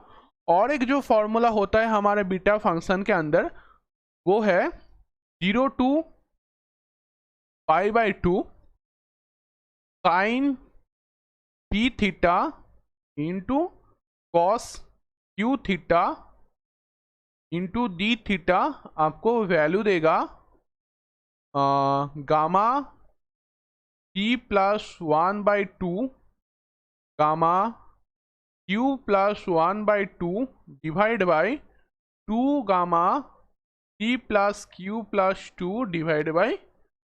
और एक जो फॉर्मूला होता है हमारे बीटा फंक्शन के अंदर, वो है 0 to π/2 sin p into cos q into d आपको वैल्यू देगा gamma p plus 1/2 gamma q plus 1/2 divide by 2 gamma p plus q plus 2 divide by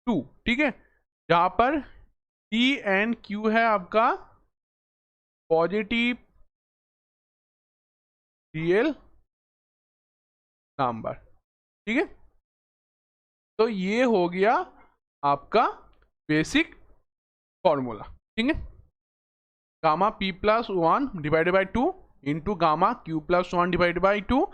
2, ठीक है। जहाँ पर p एंड q है आपका पॉजिटिव रियल नंबर, ठीक है। तो ये हो गया आपका बेसिक फॉर्मूला, ठीक है। Gamma p plus 1 divided by 2 into gamma q plus 1 divided by 2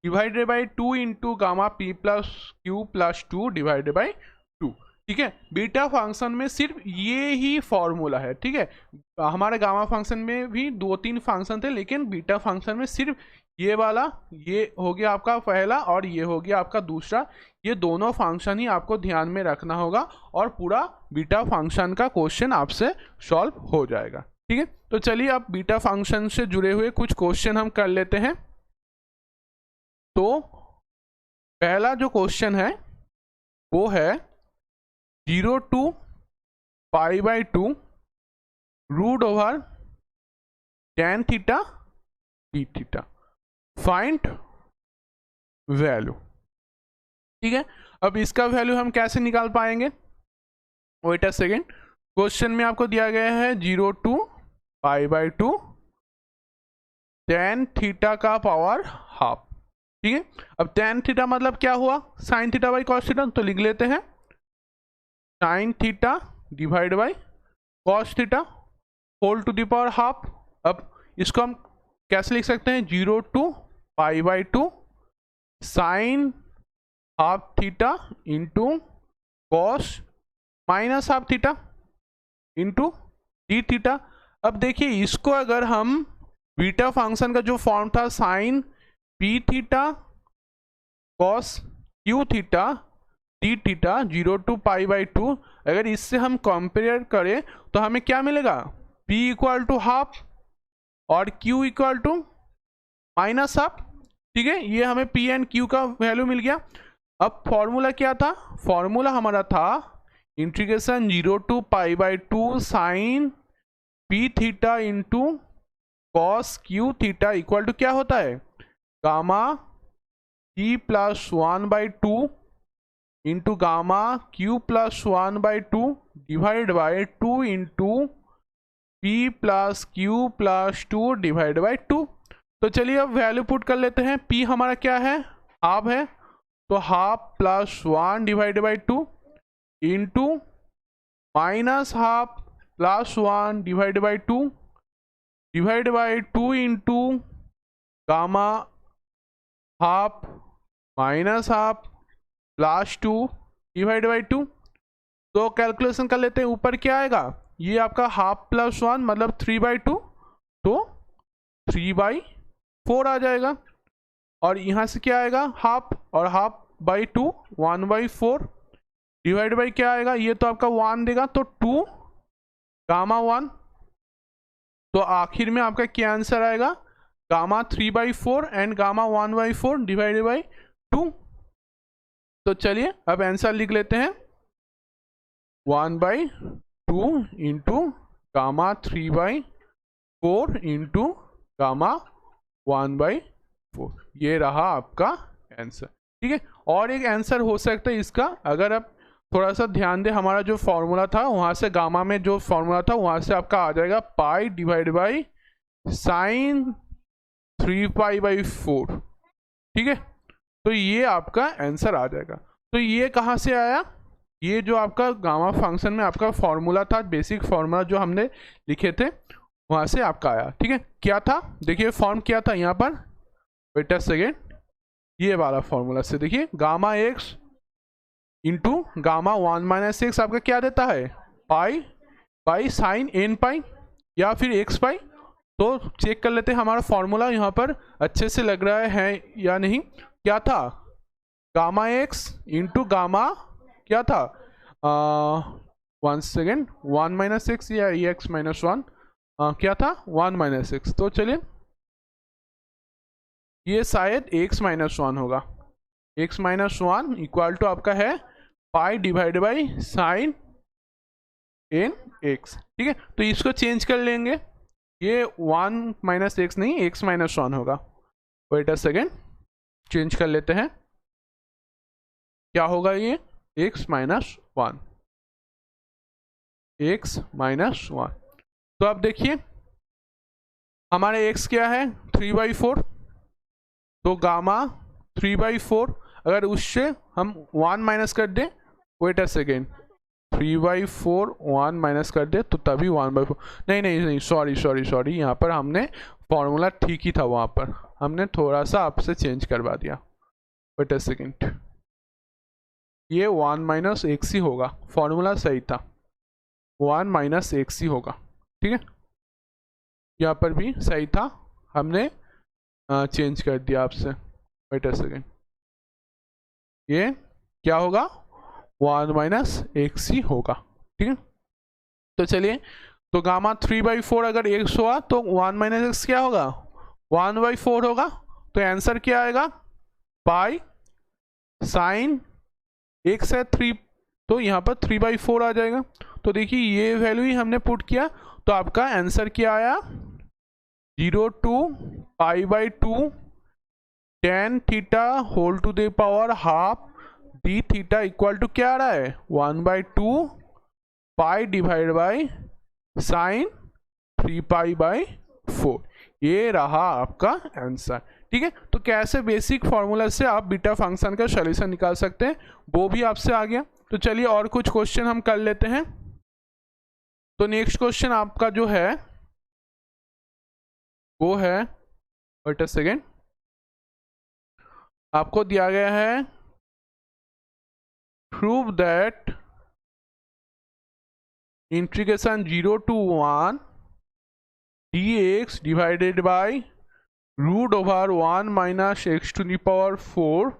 divided by 2 into gamma p plus q plus 2 divided by 2, ठीक है। बीटा फंक्शन में सिर्फ ये ही फॉर्मूला है, ठीक है। हमारे गामा फंक्शन में भी 2-3 फंक्शन थे, लेकिन बीटा फंक्शन में सिर्फ ये वाला, ये हो गया आपका पहला और ये हो गया आपका दूसरा। ये दोनों फंक्शन ही आपको ध्यान में रखना होगा और पूरा बीटा फंक्शन का क्वेश्चन आपसे सॉल्व हो जाएगा, ठीक है। तो चलिए अब बीटा फंक्शन से जुड़े हुए कुछ क्वेश्चन हम कर लेते हैं। तो पहला जो क्वेश्चन है वो है 0 to π/2 root over tan theta d theta, find value, ठीक है। अब इसका वैल्यू हम कैसे निकाल पाएंगे? Wait a second. क्वेश्चन में आपको दिया गया है 0 to π/2 tan थीटा का पावर हाफ, ठीक है। अब tan थीटा मतलब क्या हुआ? Sine theta by cos theta, तो लिख लेते हैं sine theta divide by cos theta whole to the power half. अब इसको हम कैसे लिख सकते हैं? 0 to π/2 sine half theta into cos minus half theta into d theta. अब देखिए इसको अगर हम बीटा फंक्शन का जो फॉर्म था sine p theta cos q theta d theta 0 to π/2, अगर इससे हम कंपेयर करें तो हमें क्या मिलेगा? P इक्वल टू हाफ और Q equal to minus half, ठीक है। ये हमें P एंड Q का वैल्यू मिल गया। अब फॉर्मूला क्या था? फॉर्मूला हमारा था integration 0 to π/2 sine P theta into cos Q theta equal to क्या होता है? Gamma P plus 1/2 into gamma Q plus 1/2 divide by 2 into P plus Q plus 2 divide by 2। तो चलिए अब वैल्यू पुट कर लेते हैं। P हमारा क्या है? हाफ है, तो half plus 1 divide by 2 into minus half plus 1 divide by 2 divide by 2 into gamma half minus half plus 2 divide by 2। तो कैलकुलेशन कर लेते हैं। ऊपर क्या आएगा? ये आपका हाफ प्लस 1 मतलब 3/2, तो 3/4 आ जाएगा। और यहाँ से क्या आएगा? हाफ और हाफ बाई 2 1/4 डिवाइड बाई क्या आएगा? ये तो आपका 1 देगा, तो 2 गामा 1। तो आखिर में आपका क्या आंसर आएगा? Gamma 3/4 and gamma 1/4 divided by 2। तो चलिए अब आंसर लिख लेते हैं 1/2 इंटू गामा 3/4 इंटू गामा 1/4। ये रहा आपका आंसर, ठीक है। और एक आंसर हो सकता है इसका, अगर आप थोड़ा सा ध्यान दें, हमारा जो फॉर्मूला था वहाँ से गामा में जो फॉर्मूला था वहाँ से आपका आ जाएगा पाई डिवाइड बाई साइन 3π/4, ठीक है। तो ये आपका आंसर आ जाएगा। तो ये कहाँ से आया? ये जो आपका गामा फंक्शन में आपका फॉर्मूला था, बेसिक फॉर्मूला जो हमने लिखे थे वहाँ से आपका आया, ठीक है। क्या था? देखिए फॉर्म क्या था यहाँ पर, वेट अ सेकेंड। ये वाला फॉर्मूला से देखिए gamma x into gamma 1 - x आपका क्या देता है? पाई बाई साइन n पाई या फिर x पाई। तो चेक कर लेते हैं हमारा फॉर्मूला यहाँ पर अच्छे से लग रहा है या नहीं। क्या था? गामा एक्स इंटू गामा क्या था? 1 सेकेंड, 1 - x या x - 1 क्या था? 1 - x। तो चलिए ये शायद x - 1 होगा। x - 1 इक्वल टू आपका है pi divide by sine in x. ठीक है, तो इसको चेंज कर लेंगे, ये 1 माइनस एक्स नहीं, एक्स माइनस 1 होगा। वेट अ सेकेंड, चेंज कर लेते हैं, क्या होगा ये एक्स माइनस 1, एक्स माइनस 1। तो अब देखिए हमारे x क्या है 3/4, तो गामा 3/4, अगर उससे हम 1 माइनस कर दें, वेट अ सेकेंड, 3/4 1 माइनस कर दे तो तभी 1/4, नहीं नहीं नहीं, सॉरी, यहाँ पर हमने फॉर्मूला ठीक ही था, वहाँ पर हमने थोड़ा सा आपसे चेंज करवा दिया। वेट अ सेकेंड, ये 1 माइनस एक्स ही होगा, फॉर्मूला सही था, 1 माइनस एक्स ही होगा। ठीक है, यहाँ पर भी सही था, हमने चेंज कर दिया आपसे। वेट अ सेकेंड, ये क्या होगा 1 माइनस एक्स ही होगा। ठीक है, तो चलिए, तो गामा 3/4 अगर एक्स हुआ तो 1 माइनस एक्स क्या होगा 1/4 होगा। तो आंसर क्या आएगा, पाई साइन एक्स है 3, तो यहाँ पर 3/4 आ जाएगा। तो देखिए ये वैल्यू ही हमने पुट किया, तो आपका आंसर क्या आया 0 to π/2 tan theta whole to the power half d theta equal to क्या आ रहा है 1/2 पाई डिवाइड बाई साइन 3π/4। ये रहा आपका आंसर। ठीक है, तो कैसे बेसिक फॉर्मूला से आप बीटा फंक्शन का सॉल्यूशन निकाल सकते हैं वो भी आपसे आ गया। तो चलिए और कुछ क्वेश्चन हम कर लेते हैं। तो नेक्स्ट क्वेश्चन आपका जो है वो है, वेट अ सेकेंड, आपको दिया गया है prove that integration 0 to 1 dx divided by root over 1 minus x to the power 4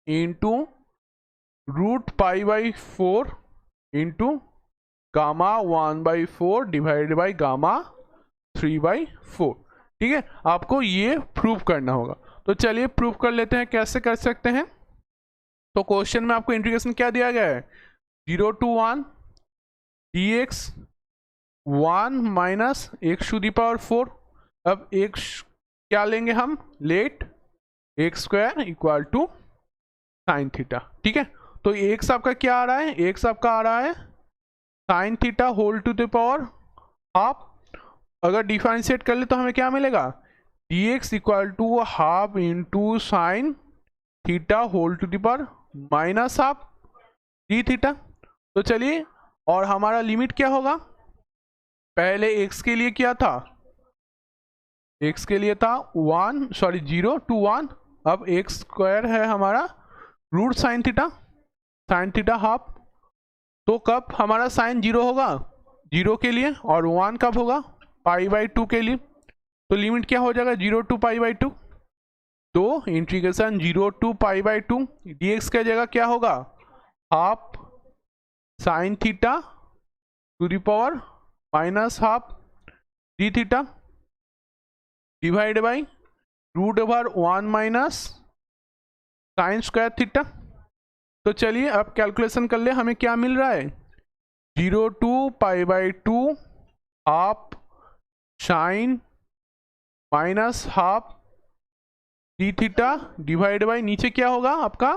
into root π/4 into gamma 1/4 divided by gamma 3/4। ठीक है, आपको ये प्रूव करना होगा। तो चलिए प्रूव कर लेते हैं, कैसे कर सकते हैं। तो क्वेश्चन में आपको इंटीग्रेशन क्या दिया गया है 0 to 1 dx 1 minus x to the power 4। अब x क्या लेंगे हम, let x square equal to sine theta. ठीक है, तो x आपका क्या आ रहा है, x आपका आ रहा है sine theta whole to the power half. अगर डिफरेंशिएट कर ले तो हमें क्या मिलेगा dx equal to half into sine theta whole to the power minus half d theta. तो चलिए, और हमारा लिमिट क्या होगा, पहले x के लिए क्या था, x के लिए था 0 to 1, अब x स्क्वायर है हमारा रूट साइन थीटा हाफ। तो कब हमारा साइन 0 होगा 0 के लिए, और 1 कब होगा π/2 के लिए। तो लिमिट क्या हो जाएगा 0 to π/2। तो इंटीग्रेशन 0 to π/2 dx का जगह क्या होगा half sine theta to the power minus half d theta divide by root over 1 minus sine square theta. तो चलिए अब कैलकुलेशन कर ले, हमें क्या मिल रहा है 0 to π/2 half sine minus half d theta divide by नीचे क्या होगा आपका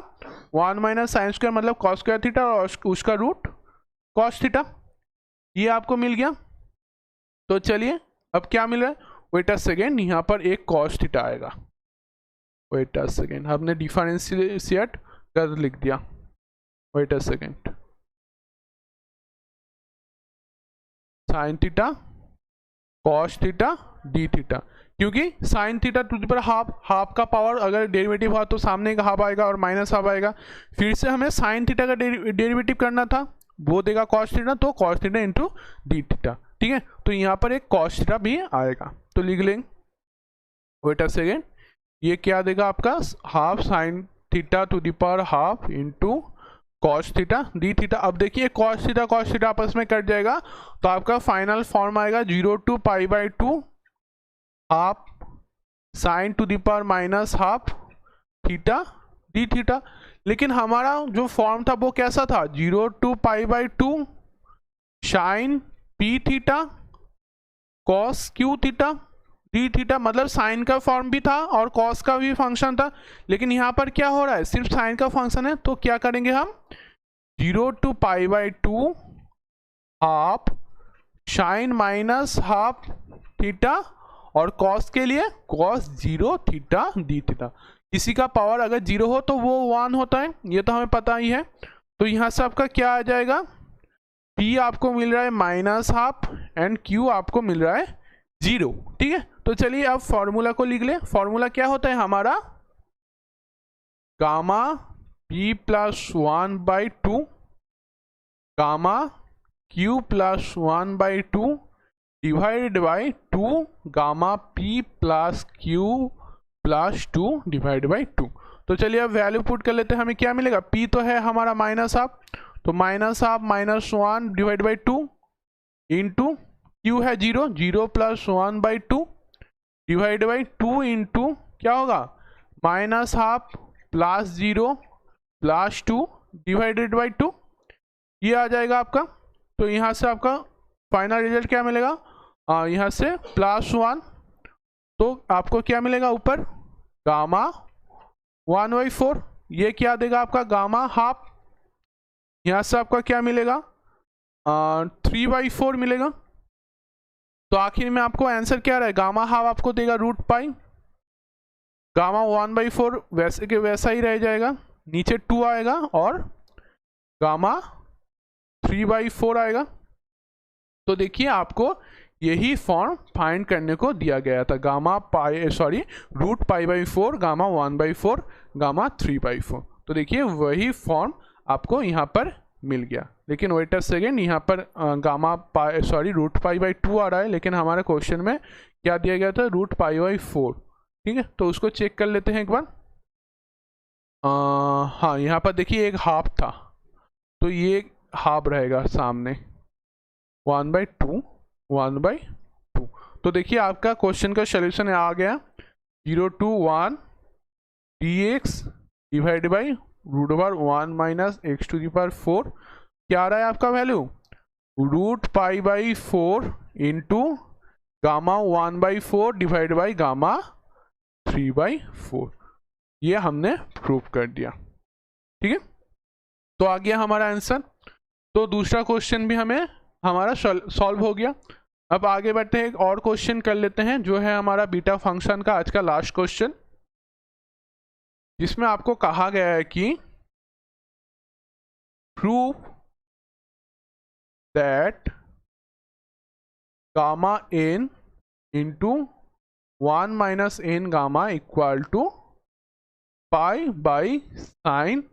1 माइनस साइन स्क्वायर मतलब कॉस स्क्वायर थीटा और उसका रूट कॉस थीटा, ये आपको मिल गया। तो चलिए अब क्या मिल रहा है, वेट अ सेकेंड, यहाँ पर एक कॉस थीटा आएगा, वेट अ सेकेंड, हमने डिफरेंशिएट कर लिख दिया, wait a second, sine theta cos theta d theta, क्योंकि sine theta to the power half का पावर अगर डेरिवेटिव हुआ तो सामने का हाफ आएगा और माइनस हाफ आएगा। फिर से हमें साइन थीटा का डेरिवेटिव करना था, वो देगा कॉस थीटा, तो cos theta into d theta. ठीक है, तो यहाँ पर एक कॉस थीटा भी आएगा, तो लिख लेंगे, वेट अ सेकेंड, ये क्या देगा आपका half sine theta to the power half into cos theta d theta. अब देखिए कॉस थीटा आपस में कट जाएगा, तो आपका फाइनल फॉर्म आएगा 0 to π/2 half sine to the power minus half theta d theta. लेकिन हमारा जो फॉर्म था वो कैसा था, 0 to π/2 sine p theta cos q theta d theta, मतलब साइन का फॉर्म भी था और कॉस का भी फंक्शन था। लेकिन यहाँ पर क्या हो रहा है, सिर्फ साइन का फंक्शन है, तो क्या करेंगे हम, 0 to π/2 half sine minus half theta और कॉस के लिए कॉस 0 थीटा डी थीटा। किसी का पावर अगर 0 हो तो वो 1 होता है, ये तो हमें पता ही है। तो यहाँ से आपका क्या आ जाएगा, P आपको मिल रहा है माइनस हाफ एंड Q आपको मिल रहा है 0। ठीक है, तो चलिए अब फॉर्मूला को लिख ले। फॉर्मूला क्या होता है हमारा, gamma P + 1/2 gamma Q + 1/2 divided by 2 gamma P + Q + 2 divide by 2। तो चलिए अब वैल्यू पुट कर लेते हैं, हमें क्या मिलेगा, P तो है हमारा माइनस हाफ, तो minus half -1 divide by 2 into Q है 0, 0 + 1/2 डिवाइड बाई 2 इंटू क्या होगा, माइनस हाफ +0 + 2 डिवाइडेड बाई 2, ये आ जाएगा आपका। तो यहाँ से आपका फाइनल रिजल्ट क्या मिलेगा, यहाँ से +1, तो आपको क्या मिलेगा ऊपर, गामा 1/4, ये क्या देगा आपका गामा हाफ, यहाँ से आपका क्या मिलेगा 3/4 मिलेगा। तो आखिर में आपको आंसर क्या रहा है, गामा हाफ आपको देगा √π, गामा 1/4 वैसे के वैसा ही रह जाएगा, नीचे 2 आएगा और गामा 3/4 आएगा। तो देखिए आपको यही फॉर्म फाइंड करने को दिया गया था, गामा √π/4 गामा 1/4 गामा 3/4। तो देखिए वही फॉर्म आपको यहाँ पर मिल गया। लेकिन वेट अ सेकेंड, यहाँ पर गामा √π/2 आ रहा है, लेकिन हमारे क्वेश्चन में क्या दिया गया था, √π/4। ठीक है, तो उसको चेक कर लेते हैं एक बार। हाँ, यहाँ पर देखिए एक हाफ था, तो ये हाफ रहेगा सामने 1/2 1/2। तो देखिए आपका क्वेश्चन का सॉल्यूशन आ गया, 0 to 1 dx divide by √1 - x⁴ क्या आ रहा है आपका value, √π/4 into gamma 1/4 divide by gamma 3/4। ये हमने प्रूव कर दिया। ठीक है, तो आ गया हमारा आंसर। तो दूसरा क्वेश्चन भी हमारा सॉल्व हो गया। अब आगे बढ़ते हैं, एक और क्वेश्चन कर लेते हैं, जो है हमारा बीटा फंक्शन का आज का लास्ट क्वेश्चन, जिसमें आपको कहा गया है कि prove that gamma n into 1 - n gamma equal to π/sin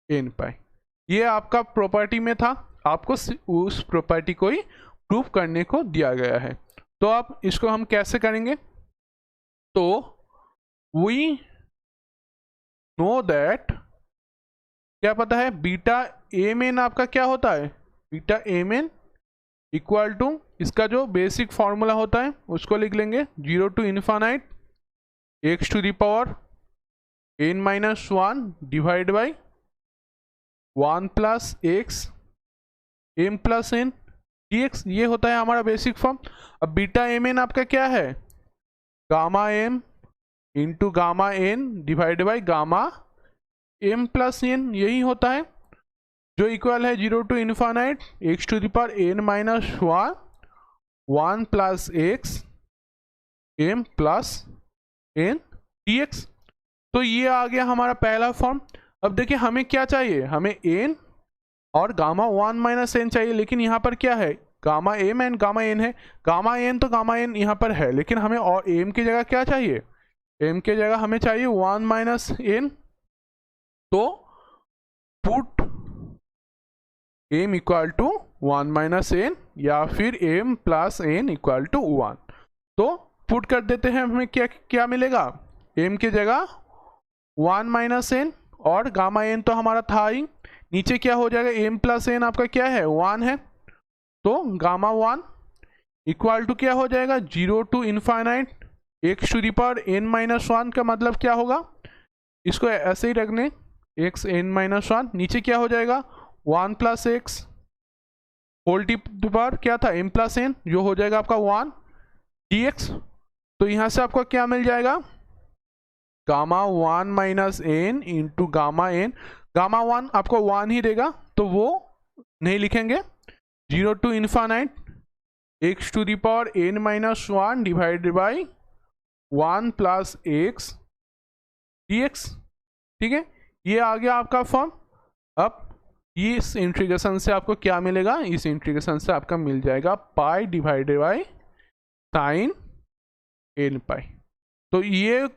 nπ। ये आपका प्रॉपर्टी में था, आपको उस प्रॉपर्टी को ही प्रूव करने को दिया गया है। तो अब इसको हम कैसे करेंगे, तो वी नो दैट, क्या पता है, बीटा mn आपका क्या होता है, बीटा mn इक्वल टू, इसका जो बेसिक फॉर्मूला होता है उसको लिख लेंगे, 0 to ∞ x⁴ n-1 divide by 1 + x m + n dx, ये होता है हमारा बेसिक फॉर्म। अब बीटा mn आपका क्या है, gamma m into gamma n divide by gamma m + n, यही होता है, जो इक्वल है 0 to ∞ x⁴ n-1 1 + x m + n dx। तो ये आ गया हमारा पहला फॉर्म। अब देखिए हमें क्या चाहिए, हमें n और गामा 1 - n चाहिए, लेकिन यहाँ पर क्या है, gamma m and gamma n है, गामा n तो गामा n यहाँ पर है, लेकिन हमें और m की जगह क्या चाहिए, m की जगह हमें चाहिए 1 - n। तो put m equal to 1 - n या फिर m + n इक्वल टू 1। तो पुट कर देते हैं, हमें क्या क्या मिलेगा, m की जगह 1 - n और गामा n तो हमारा था ही, नीचे क्या हो जाएगा, m + n आपका क्या है 1 है, तो गामा 1 इक्वल टू क्या हो जाएगा, 0 to ∞ x⁴ n-1 का मतलब क्या होगा, इसको ऐसे ही रखने, एक्स एन माइनस वन, नीचे क्या हो जाएगा 1 plus x whole to power क्या था m प्लस एन, जो हो जाएगा आपका 1 dx। तो यहाँ से आपको क्या मिल जाएगा gamma 1 minus n into gamma n, gamma 1 आपको 1 ही देगा तो वो नहीं लिखेंगे, 0 टू infinite x to the power n minus one divided by 1 plus x dx। ठीक है, ये आ गया आपका फॉर्म। अब इस इंटीग्रेशन से आपको क्या मिलेगा, इस इंटीग्रेशन से आपका मिल जाएगा pi divided by sine n pi. तो ये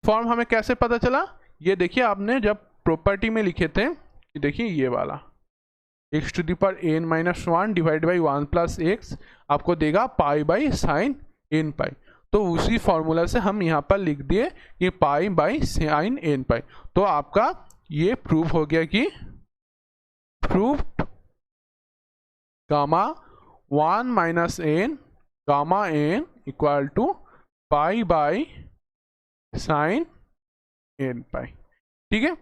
फॉर्म हमें कैसे पता चला, ये देखिए आपने जब प्रॉपर्टी में लिखे थे, देखिए ये वाला x to the power n minus one divide by 1 plus x आपको देगा pi by sine n pi. तो उसी फॉर्मूला से हम यहाँ पर लिख दिए कि pi by sine n pi. तो आपका ये प्रूव हो गया कि prove gamma 1 minus n gamma n equal to pi by sine n pi. ठीक है,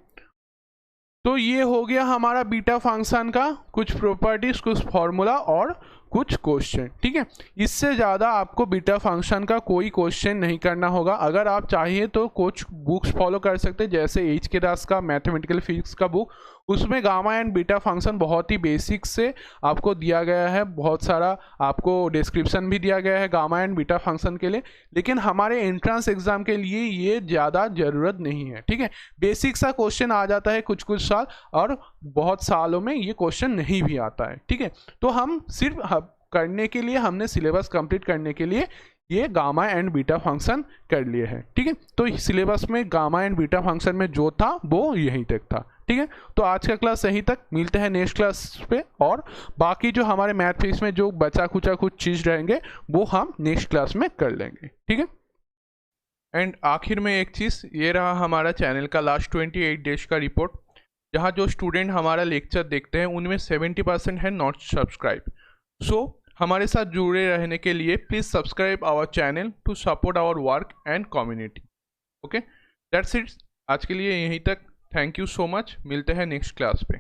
तो ये हो गया हमारा बीटा फंक्शन का कुछ प्रॉपर्टीज, कुछ फॉर्मूला और कुछ क्वेश्चन। ठीक है, इससे ज़्यादा आपको बीटा फंक्शन का कोई क्वेश्चन नहीं करना होगा। अगर आप चाहिए तो कुछ बुक्स फॉलो कर सकते हैं, जैसे एच के दास का मैथमेटिकल फिजिक्स का बुक, उसमें गामा एंड बीटा फंक्शन बहुत ही बेसिक से आपको दिया गया है, बहुत सारा आपको डिस्क्रिप्शन भी दिया गया है गामा एंड बीटा फंक्शन के लिए। लेकिन हमारे एंट्रेंस एग्जाम के लिए ये ज़्यादा ज़रूरत नहीं है। ठीक है, बेसिक सा क्वेश्चन आ जाता है कुछ कुछ साल, और बहुत सालों में ये क्वेश्चन नहीं भी आता है। ठीक है, तो हम सिर्फ करने के लिए, हमने सिलेबस कंप्लीट करने के लिए ये गामा एंड बीटा फंक्शन कर लिए हैं। ठीक है, तो सिलेबस में गामा एंड बीटा फंक्शन में जो था वो यहीं तक था। ठीक है, तो आज का क्लास यहीं तक, मिलते हैं नेक्स्ट क्लास पे, और बाकी जो हमारे मैथ फिजिक्स में जो बचा खुचा कुछ चीज़ रहेंगे वो हम नेक्स्ट क्लास में कर लेंगे। ठीक है, एंड आखिर में एक चीज़, ये रहा हमारा चैनल का लास्ट 28 डेज का रिपोर्ट, जहाँ जो स्टूडेंट हमारा लेक्चर देखते हैं उनमें 70% है नॉट सब्सक्राइब। सो हमारे साथ जुड़े रहने के लिए please subscribe our channel to support our work and community. Okay, that's it, आज के लिए यहीं तक। थैंक यू सो मच, मिलते हैं नेक्स्ट क्लास पे।